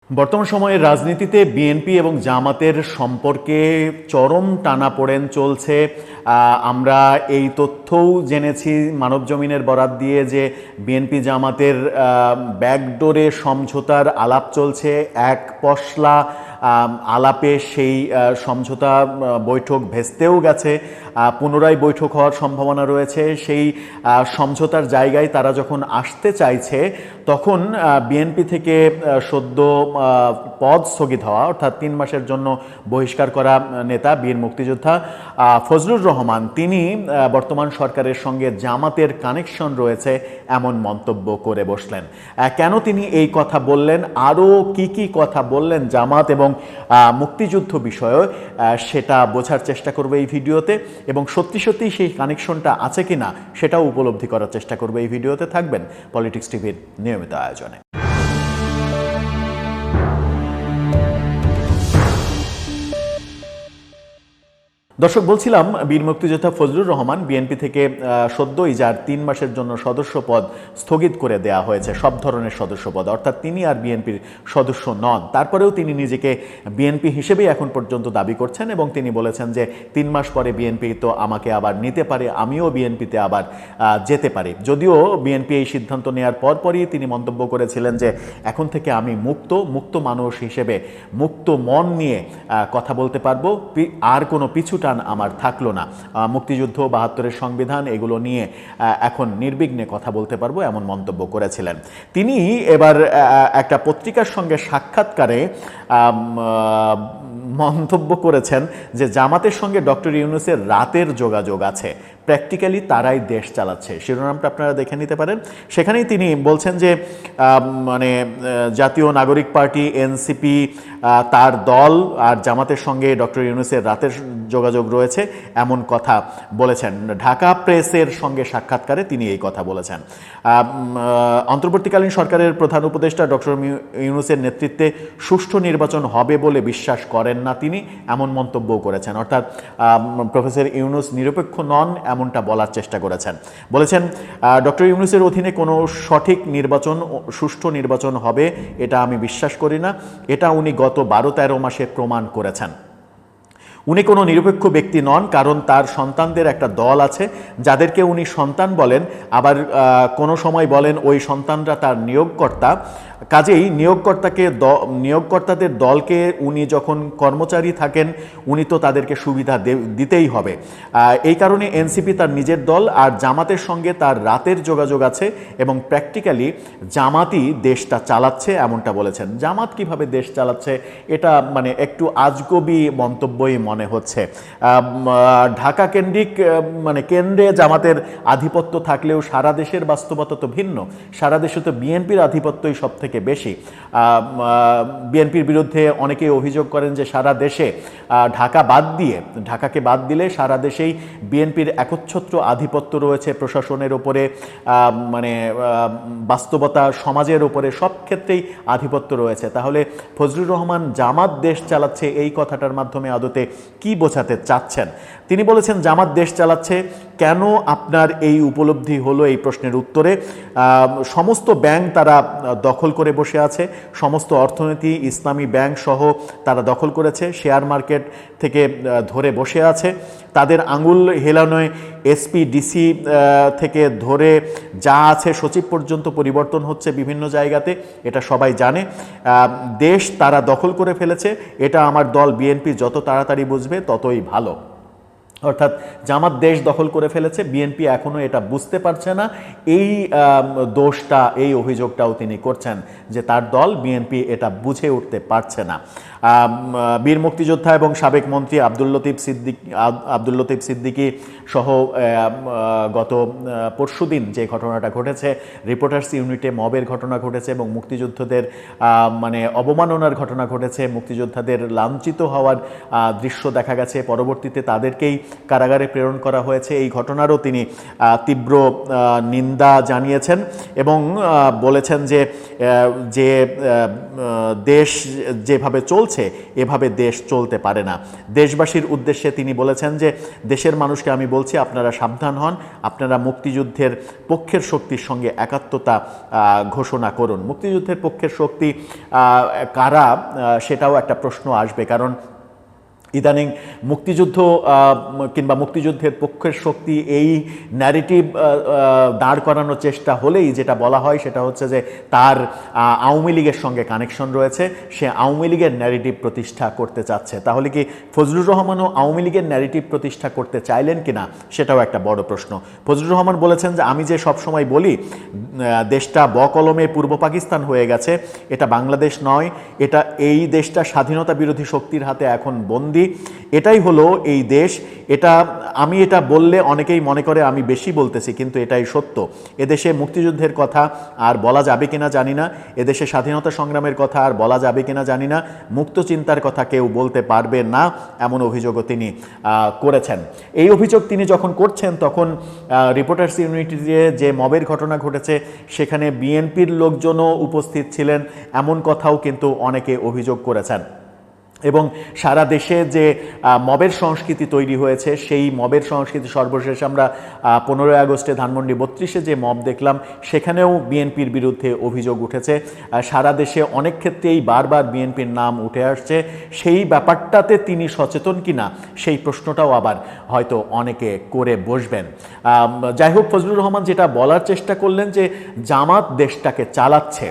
বর্তমান সময়ের রাজনীতিতে বিএনপি এবং জামাতের সম্পর্কে চরম টানাপোড়েন চলছে। আমরা এই তথ্যও জেনেছি মানবজমিনের বরাত দিয়ে যে বিএনপি জামাতের ব্যাকডোরে সমঝোতার আলাপ চলছে। এক পশলা আলাপে সেই সমঝোতা বৈঠক ভেস্তেও গেছে, পুনরায় বৈঠক হওয়ার সম্ভাবনা রয়েছে। সেই সমঝোতার জায়গায় তারা যখন আসতে চাইছে তখন বিএনপি থেকে সদ্য পদ স্থগিত হওয়া অর্থাৎ 3 মাসের জন্য বহিষ্কার করা নেতা বীর মুক্তিযোদ্ধা ফজলুর রহমান তিনি বর্তমান সরকারের সঙ্গে জামাতের কানেকশন রয়েছে এমন মন্তব্য করে বসলেন। কেন তিনি এই কথা বললেন, আরও কি কথা বললেন জামাত এবং মুক্তিযুদ্ধ বিষয়ে, সেটা বোঝার চেষ্টা করবে এই ভিডিওতে এবং সত্যি সত্যি সেই কানেকশনটা আছে কিনা সেটাও উপলব্ধি করার চেষ্টা করবে এই ভিডিওতে। থাকবেন পলিটিক্স টিভির নিয়মিত আয়োজনে। দর্শক, বলছিলাম বীর মুক্তিযোদ্ধা ফজলুর রহমান বিএনপি থেকে সদ্যই যার 3 মাসের জন্য সদস্য পদ স্থগিত করে দেয়া হয়েছে, সব ধরনের সদস্য পদ, অর্থাৎ তিনি আর বিএনপির সদস্য নন। তারপরেও তিনি নিজেকে বিএনপি হিসেবেই এখন পর্যন্ত দাবি করছেন এবং তিনি বলেছেন যে 3 মাস পরে বিএনপি তো আমাকে আবার নিতে পারে, আমিও বিএনপিতে আবার যেতে পারি। যদিও বিএনপি এই সিদ্ধান্ত নেওয়ার পরপরই তিনি মন্তব্য করেছিলেন যে এখন থেকে আমি মুক্ত মানুষ হিসেবে মুক্ত মন নিয়ে কথা বলতে পারবো, আর কোনো পিছুটা আমার থাকলো না, মুক্তিযুদ্ধ, 72-এর সংবিধান এগুলো নিয়ে এখন নির্বিঘ্নে কথা বলতে পারবো, এমন মন্তব্য করেছিলেন তিনি। এবার একটা পত্রিকার সঙ্গে সাক্ষাৎকারে মন্তব্য করেছেন যে জামাতের সঙ্গে ডক্টর ইউনূসের রাতের যোগাযোগ আছে, প্র্যাকটিক্যালি তারাই দেশ চালাচ্ছে। শিরোনামটা আপনারা দেখে নিতে পারেন। সেখানেই তিনি বলছেন যে মানে জাতীয় নাগরিক পার্টি এনসিপি তার দল আর জামাতের সঙ্গে ডক্টর ইউনূসের রাতের যোগাযোগ রয়েছে এমন কথা বলেছেন। ঢাকা প্রেসের সঙ্গে সাক্ষাৎকারে তিনি এই কথা বলেছেন। অন্তর্বর্তীকালীন সরকারের প্রধান উপদেষ্টা ডক্টর ইউনূসের নেতৃত্বে সুষ্ঠু নির্বাচন হবে বলে বিশ্বাস করেন না তিনি, এমন মন্তব্যও করেছেন। অর্থাৎ প্রফেসর ইউনূস নিরপেক্ষ নন এমনটা বলার চেষ্টা করেছেন। বলেছেন ডক্টর ইউনূসের অধীনে কোনো সঠিক নির্বাচন, সুষ্ঠু নির্বাচন হবে এটা আমি বিশ্বাস করি না, এটা উনি গত 12-13 মাসে প্রমাণ করেছেন। উনি কোনো নিরপেক্ষ ব্যক্তি নন, কারণ তার সন্তানদের একটা দল আছে যাদেরকে উনি সন্তান বলেন, আবার কোনো সময় বলেন ওই সন্তানরা তার নিয়োগকর্তা। কাজেই নিয়োগকর্তাদের দলকে উনি যখন কর্মচারী থাকেন উনি তো তাদেরকে সুবিধা দিতেই হবে। এই কারণে এনসিপি তার নিজের দল, আর জামাতের সঙ্গে তার রাতের যোগাযোগ আছে এবং প্র্যাকটিক্যালি জামাতই দেশটা চালাচ্ছে এমনটা বলেছেন। জামাত কিভাবে দেশ চালাচ্ছে এটা মানে একটু আজগবি মন্তব্যই মনে হচ্ছে। ঢাকা কেন্দ্রিক মানে কেন্দ্রে জামাতের আধিপত্য থাকলেও সারা দেশের বাস্তবতা তো ভিন্ন। সারা দেশে তো বিএনপির আধিপত্যই সব থেকে বেশি। বিএনপির বিরুদ্ধে অনেকেই অভিযোগ করেন যে সারা দেশে ঢাকাকে বাদ দিলে সারা দেশেই বিএনপির একচ্ছত্র আধিপত্য রয়েছে প্রশাসনের ওপরে, মানে বাস্তবতা সমাজের ওপরে, সব ক্ষেত্রেই আধিপত্য রয়েছে। তাহলে ফজলুর রহমান জামাত দেশ চালাচ্ছে এই কথাটার মাধ্যমে আদতে কি বোঝাতে চাচ্ছেন? তিনি বলেছেন জামাত দেশ চালাচ্ছে। কেন আপনার এই উপলব্ধি হলো এই প্রশ্নের উত্তরে সমস্ত ব্যাংক তারা দখল করে বসে আছে, সমস্ত অর্থনীতি ইসলামী ব্যাংক সহ তারা দখল করেছে, শেয়ার মার্কেট থেকে ধরে বসে আছে, তাদের আঙুল হেলানোয় এসপি ডিসি থেকে ধরে যা আছে সচিব পর্যন্ত পরিবর্তন হচ্ছে বিভিন্ন জায়গাতে, এটা সবাই জানে। দেশ তারা দখল করে ফেলেছে, এটা আমার দল বিএনপি যত তাড়াতাড়ি বুঝবে ততই ভালো। অর্থাৎ জামাত দেশ দখল করে ফেলেছে, বিএনপি এখনও এটা বুঝতে পারছে না। এই দোষটা, এই অভিযোগটাও তিনি করছেন যে তার দল বিএনপি এটা বুঝে উঠতে পারছে না। বীর মুক্তিযোদ্ধা এবং সাবেক মন্ত্রী আব্দুল লতিফ সিদ্দিকী সহ গত পরশুদিন যে ঘটনাটা ঘটেছে, রিপোর্টার্স ইউনিটে মবের ঘটনা ঘটেছে এবং মুক্তিযোদ্ধাদের মানে অবমাননার ঘটনা ঘটেছে, মুক্তিযোদ্ধাদের লাঞ্ছিত হওয়ার দৃশ্য দেখা গেছে, পরবর্তীতে তাদেরকেই কারাগারে প্রেরণ করা হয়েছে। এই ঘটনারও তিনি তীব্র নিন্দা জানিয়েছেন এবং বলেছেন যে দেশ যেভাবে চলছে চলছে, এভাবে দেশ চলতে পারে না। দেশবাসীর উদ্দেশ্যে তিনি বলেছেন যে দেশের মানুষকে আমি বলছি, আপনারা সাবধান হন, আপনারা মুক্তিযুদ্ধের পক্ষের শক্তির সঙ্গে একাত্মতা ঘোষণা করুন। মুক্তিযুদ্ধের পক্ষের শক্তি কারা, সেটাও একটা প্রশ্ন আসবে, কারণ ইদানিং মুক্তিযুদ্ধ কিংবা মুক্তিযুদ্ধের পক্ষের শক্তি এই ন্যারেটিভ দাঁড় করানোর চেষ্টা হলেই যেটা বলা হয় সেটা হচ্ছে যে তার আওয়ামী লীগের সঙ্গে কানেকশন রয়েছে, সে আওয়ামী লীগের ন্যারেটিভ প্রতিষ্ঠা করতে চাচ্ছে। তাহলে কি ফজলুর রহমানও আওয়ামী লীগের ন্যারেটিভ প্রতিষ্ঠা করতে চাইলেন কিনা, সেটাও একটা বড় প্রশ্ন। ফজলুর রহমান বলেছেন যে আমি যে সবসময় বলি দেশটা বকলমে পূর্ব পাকিস্তান হয়ে গেছে, এটা বাংলাদেশ নয়, এই দেশটা স্বাধীনতা বিরোধী শক্তির হাতে এখন বন্দী, এটাই হলো এই দেশ। আমি এটা বললে অনেকেই মনে করে আমি বেশি বলতেছি, কিন্তু এটাই সত্য। এদেশে মুক্তিযুদ্ধের কথা আর বলা যাবে কিনা জানি না, এদেশে স্বাধীনতা সংগ্রামের কথা আর বলা যাবে কিনা জানি না, মুক্ত চিন্তার কথা কেউ বলতে পারবে না, এমন অভিযোগও তিনি করেছেন। এই অভিযোগ তিনি যখন করছেন তখন রিপোর্টার্স ইউনিটিতে যে মবের ঘটনা ঘটেছে সেখানে বিএনপির লোকজনও উপস্থিত ছিলেন, এমন কথাও কিন্তু অনেকে অভিযোগ করেছেন। এবং সারা দেশে যে মবের সংস্কৃতি তৈরি হয়েছে, সেই মবের সংস্কৃতি সর্বশেষ আমরা 15 আগস্টে ধানমন্ডি 32-এ যে মব দেখলাম, সেখানেও বিএনপির বিরুদ্ধে অভিযোগ উঠেছে। সারা দেশে অনেক ক্ষেত্রেই বারবার বিএনপির নাম উঠে আসছে। সেই ব্যাপারটাতে তিনি সচেতন কিনা, সেই প্রশ্নটাও আবার হয়তো অনেকে করে বসবেন। যাই হোক, ফজলুর রহমান যেটা বলার চেষ্টা করলেন যে জামাত দেশটাকে চালাচ্ছে,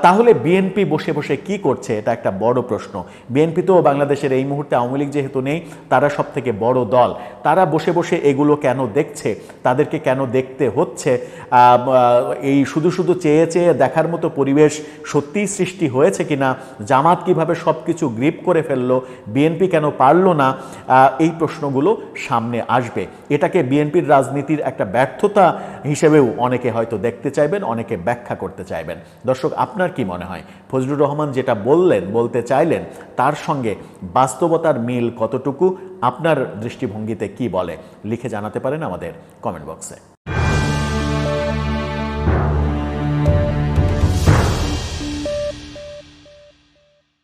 তাহলে বিএনপি বসে বসে কি করছে, এটা একটা বড় প্রশ্ন। বিএনপি তো বাংলাদেশের এই মুহূর্তে আওয়ামী লীগ যেহেতু নেই, তারা সব থেকে বড় দল, তারা বসে বসে এগুলো কেন দেখছে, তাদেরকে কেন দেখতে হচ্ছে? এই শুধু শুধু চেয়ে চেয়ে দেখার মতো পরিবেশ সত্যিই সৃষ্টি হয়েছে কিনা, জামাত কিভাবে সব কিছু গ্রিপ করে ফেললো, বিএনপি কেন পারলো না, এই প্রশ্নগুলো সামনে আসবে। এটাকে বিএনপির রাজনীতির একটা ব্যর্থতা হিসেবেও অনেকে হয়তো দেখতে চাইবেন, অনেকে ব্যাখ্যা করতে চাইবেন। দর্শক, আপনার কি মনে হয় ফজলুর রহমান যেটা বলতে চাইলেন তার সঙ্গে বাস্তবতার মিল কতটুকু, আপনার দৃষ্টিভঙ্গিতে কি বলে, লিখে জানাতে পারেন আমাদের কমেন্ট বক্সে।